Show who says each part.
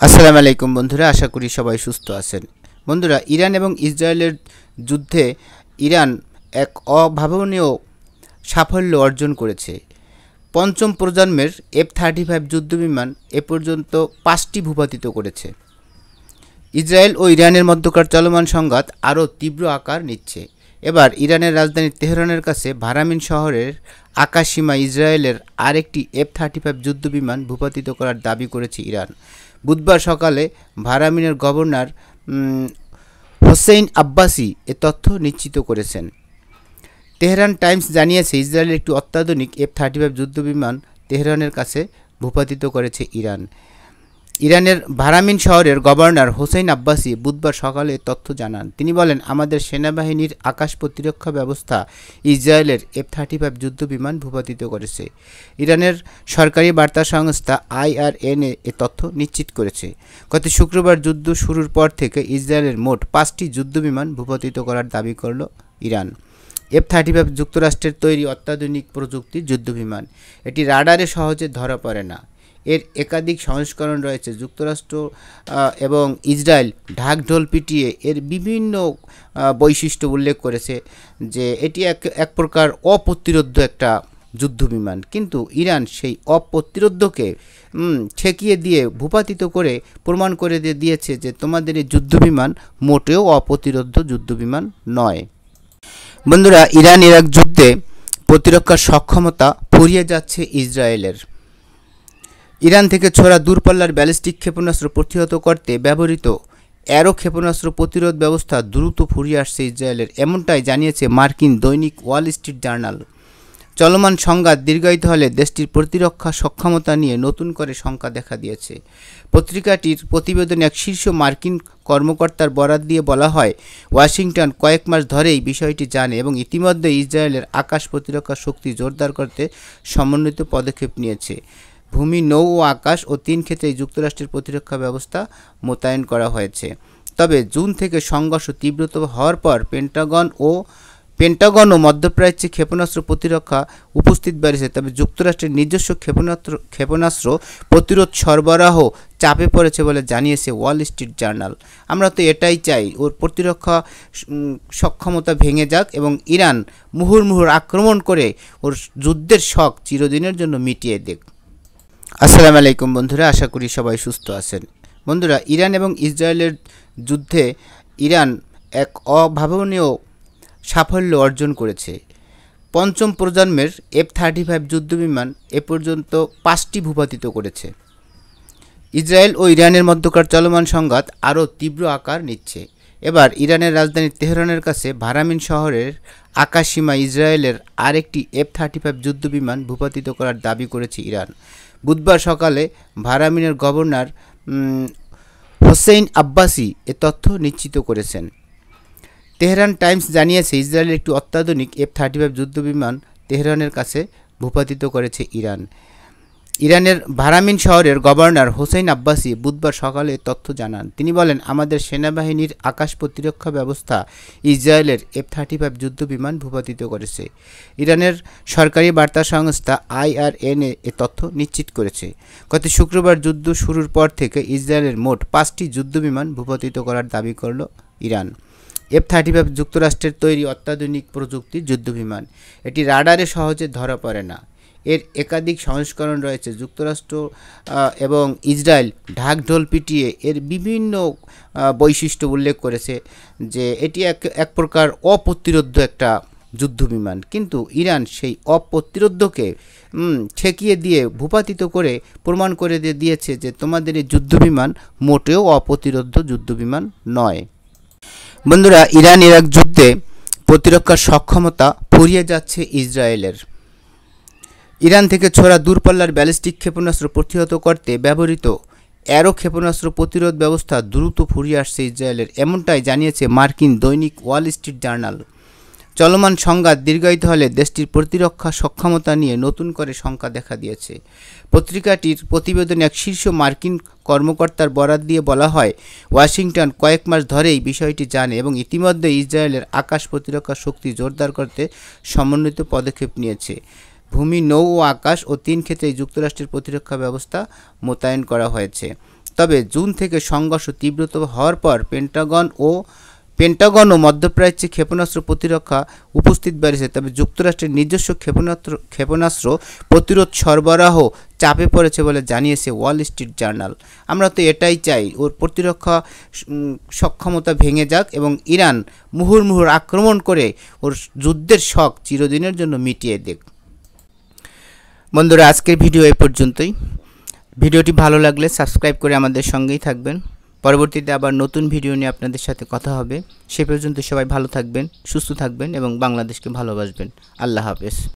Speaker 1: আসসালামু আলাইকুম বন্ধুরা, আশা করি সবাই সুস্থ আছেন। বন্ধুরা, ইরান এবং ইসরায়েলের যুদ্ধে ইরান এক অভাবনীয় সাফল্য অর্জন করেছে। পঞ্চম প্রজন্মের F-35 যুদ্ধবিমান এ পর্যন্ত 5টি ভূপাতিত করেছে। ইসরায়েল ও ইরানের মধ্যকার চলমান সংঘাত আরও তীব্র আকার নিচ্ছে। এবার ইরানের রাজধানী তেহরানের কাছে ভারামিন শহরের আকাশসীমায় ইসরায়েলের আরেকটি F-35 যুদ্ধবিমান ভূপাতিত করার দাবি করেছে ইরান। বুধবার সকালে ভারামিনের গভর্নর হোসেইন আব্বাসি এ তথ্য নিশ্চিত করেছেন। তেহরান টাইমস জানিয়েছে, ইসরায়েলের একটি অত্যাধুনিক F-35 যুদ্ধবিমান তেহরানের কাছে ভূপাতিত করেছে ইরান। ইরানের ভারামিন শহরের গভর্নর হোসেইন আব্বাসি বুধবার সকালে তথ্য জানান। তিনি বলেন, আমাদের সেনাবাহিনীর আকাশ প্রতিরক্ষা ব্যবস্থা ইসরায়েলের F-35 যুদ্ধবিমান ভূপাতিত করেছে। ইরানের সরকারি বার্তা সংস্থা IRNA এ তথ্য নিশ্চিত করেছে। গত শুক্রবার যুদ্ধ শুরুর পর থেকে ইসরায়েলের মোট 5টি যুদ্ধবিমান ভূপাতিত করার দাবি করল ইরান। F-35 যুক্তরাষ্ট্রের তৈরি অত্যাধুনিক প্রযুক্তির যুদ্ধবিমান। এটি রাডারে সহজে ধরা পড়ে না। এর একাধিক সংস্করণ রয়েছে। যুক্তরাষ্ট্র এবং ইসরায়েল ঢাকঢোল পিটিয়ে এর বিভিন্ন বৈশিষ্ট্য উল্লেখ করেছে যে এটি এক প্রকার অপ্রতিরোধ্য একটা যুদ্ধবিমান, কিন্তু ইরান সেই অপ্রতিরোধ্যকে ঠেকিয়ে দিয়ে ভূপাতিত করে প্রমাণ করে দিয়েছে যে তোমাদের এই যুদ্ধবিমান মোটেও অপ্রতিরোধ্য যুদ্ধবিমান নয়। বন্ধুরা, ইরান ইরাক যুদ্ধে প্রতিরক্ষার সক্ষমতা ফুরিয়ে যাচ্ছে ইসরায়েলের। ইরান থেকে ছোড়া দূরপাল্লার ব্যালিস্টিক ক্ষেপণাস্ত্র প্রতিহত করতে ব্যবহৃত অ্যারো ক্ষেপণাস্ত্র প্রতিরোধ ব্যবস্থা দ্রুত ফুরিয়ে আসছে ইসরায়েলের, এমনটাই জানিয়েছে মার্কিন দৈনিক ওয়াল স্ট্রিট জার্নাল। চলমান সংঘাত দীর্ঘায়িত হলে দেশটির প্রতিরক্ষা সক্ষমতা নিয়ে নতুন করে শঙ্কা দেখা দিয়েছে। পত্রিকাটির প্রতিবেদনে এক শীর্ষ মার্কিন কর্মকর্তার বরাত দিয়ে বলা হয়, ওয়াশিংটন কয়েক মাস ধরেই বিষয়টি জানে এবং ইতিমধ্যে ইসরায়েলের আকাশ প্রতিরক্ষা শক্তি জোরদার করতে সমন্বিত পদক্ষেপ নিয়েছে। ভূমি, নৌ ও আকাশ ও 3 ক্ষেত্রেই যুক্তরাষ্ট্রের প্রতিরক্ষা ব্যবস্থা মোতায়েন করা হয়েছে। তবে জুন থেকে সংঘর্ষ তীব্রতর হওয়ার পর পেন্টাগন ও মধ্যপ্রাচ্যে ক্ষেপণাস্ত্র প্রতিরক্ষা উপস্থিত বেড়েছে। তবে যুক্তরাষ্ট্রের নিজস্ব ক্ষেপণাস্ত্র প্রতিরোধ সরবরাহ চাপে পড়েছে বলে জানিয়েছে ওয়াল স্ট্রিট জার্নাল। আমরা তো এটাই চাই, ওর প্রতিরক্ষা সক্ষমতা ভেঙে যাক এবং ইরান মুহুর্মুহুর আক্রমণ করে ওর যুদ্ধের শখ চিরদিনের জন্য মিটিয়ে দেক। আসসালামু আলাইকুম বন্ধুরা, আশা করি সবাই সুস্থ আছেন। বন্ধুরা, ইরান এবং ইসরায়েলের যুদ্ধে ইরান এক অভাবনীয় সাফল্য অর্জন করেছে। পঞ্চম প্রজন্মের F-35 যুদ্ধবিমান এ পর্যন্ত 5টি ভূপাতিত করেছে। ইসরায়েল ও ইরানের মধ্যকার চলমান সংঘাত আরও তীব্র আকার নিচ্ছে। এবার ইরানের রাজধানী তেহরানের কাছে ভারামিন শহরের আকাশসীমায় ইসরায়েলের আরেকটি F-35 যুদ্ধবিমান ভূপাতিত করার দাবি করেছে ইরান। বুধবার সকালে ভারামিনের গভর্নর হোসেইন আব্বাসি এ তথ্য নিশ্চিত করেছেন। তেহরান টাইমস জানিয়েছে, ইসরায়েলের একটি অত্যাধুনিক F-35 যুদ্ধবিমান তেহরানের কাছে ভূপাতিত করেছে ইরান। ইরানের ভারামিন শহরের গভর্নর হোসেইন আব্বাসি বুধবার সকালে তথ্য জানান। তিনি বলেন, আমাদের সেনাবাহিনীর আকাশ প্রতিরক্ষা ব্যবস্থা ইসরায়েলের F-35 যুদ্ধবিমান ভূপাতিত করেছে। ইরানের সরকারি বার্তা সংস্থা IRNA এ তথ্য নিশ্চিত করেছে। গত শুক্রবার যুদ্ধ শুরুর পর থেকে ইসরায়েলের মোট 5টি যুদ্ধবিমান ভূপাতিত করার দাবি করল ইরান। F-35 যুক্তরাষ্ট্রের তৈরি অত্যাধুনিক প্রযুক্তির যুদ্ধবিমান। এটি রাডারে সহজে ধরা পড়ে না। এর একাধিক সংস্করণ রয়েছে। যুক্তরাষ্ট্র এবং ইসরায়েল ঢাকঢোল পিটিয়ে এর বিভিন্ন বৈশিষ্ট্য উল্লেখ করেছে যে এটি এক প্রকার অপ্রতিরোধ্য একটা যুদ্ধবিমান, কিন্তু ইরান সেই অপ্রতিরোধ্যকে ঠেকিয়ে দিয়ে ভূপাতিত করে প্রমাণ করে দিয়েছে যে তোমাদের এই যুদ্ধবিমান মোটেও অপ্রতিরোধ্য যুদ্ধবিমান নয়। বন্ধুরা, ইরান ইরাক যুদ্ধে প্রতিরক্ষার সক্ষমতা ফুরিয়ে যাচ্ছে ইসরায়েলের। ইরান থেকে ছোড়া দূরপাল্লার ব্যালিস্টিক ক্ষেপণাস্ত্র প্রতিহত করতে ব্যবহৃত অ্যারো ক্ষেপণাস্ত্র প্রতিরোধ ব্যবস্থা দ্রুত ফুরিয়ে আসছে ইসরায়েলের, এমনটাই জানিয়েছে মার্কিন দৈনিক ওয়াল স্ট্রিট জার্নাল। চলমান সংঘাত দীর্ঘায়িত হলে দেশটির প্রতিরক্ষা সক্ষমতা নিয়ে নতুন করে শঙ্কা দেখা দিয়েছে। পত্রিকাটির প্রতিবেদনে এক শীর্ষ মার্কিন কর্মকর্তার বরাত দিয়ে বলা হয়, ওয়াশিংটন কয়েক মাস ধরেই বিষয়টি জানে এবং ইতিমধ্যে ইসরায়েলের আকাশ প্রতিরক্ষা শক্তি জোরদার করতে সমন্বিত পদক্ষেপ নিয়েছে। ভূমি, নৌ ও আকাশ ও 3 ক্ষেত্রেই যুক্তরাষ্ট্রের প্রতিরক্ষা ব্যবস্থা মোতায়েন করা হয়েছে। তবে জুন থেকে সংঘর্ষ তীব্রতর হওয়ার পর পেন্টাগন ও মধ্যপ্রাচ্যে ক্ষেপণাস্ত্র প্রতিরক্ষা উপস্থিত বেড়েছে, তবে যুক্তরাষ্ট্রের নিজস্ব ক্ষেপণাস্ত্র প্রতিরোধ সরবরাহ চাপে পড়েছে বলে জানিয়েছে ওয়াল স্ট্রিট জার্নাল। আমরা তো এটাই চাই, ওর প্রতিরক্ষা সক্ষমতা ভেঙে যাক এবং ইরান মুহুর্মুহুর আক্রমণ করে ওর যুদ্ধের শখ চিরদিনের জন্য মিটিয়ে দেক। বন্ধুরা, আজকের ভিডিও এই পর্যন্তই। ভিডিওটি ভালো লাগলে সাবস্ক্রাইব করে আমাদের সঙ্গেই থাকবেন। পরবর্তীতে আবার নতুন ভিডিও নিয়ে আপনাদের সাথে কথা হবে। সে পর্যন্ত সবাই ভালো থাকবেন, সুস্থ থাকবেন এবং বাংলাদেশকে ভালোবাসবেন। আল্লাহ হাফেজ।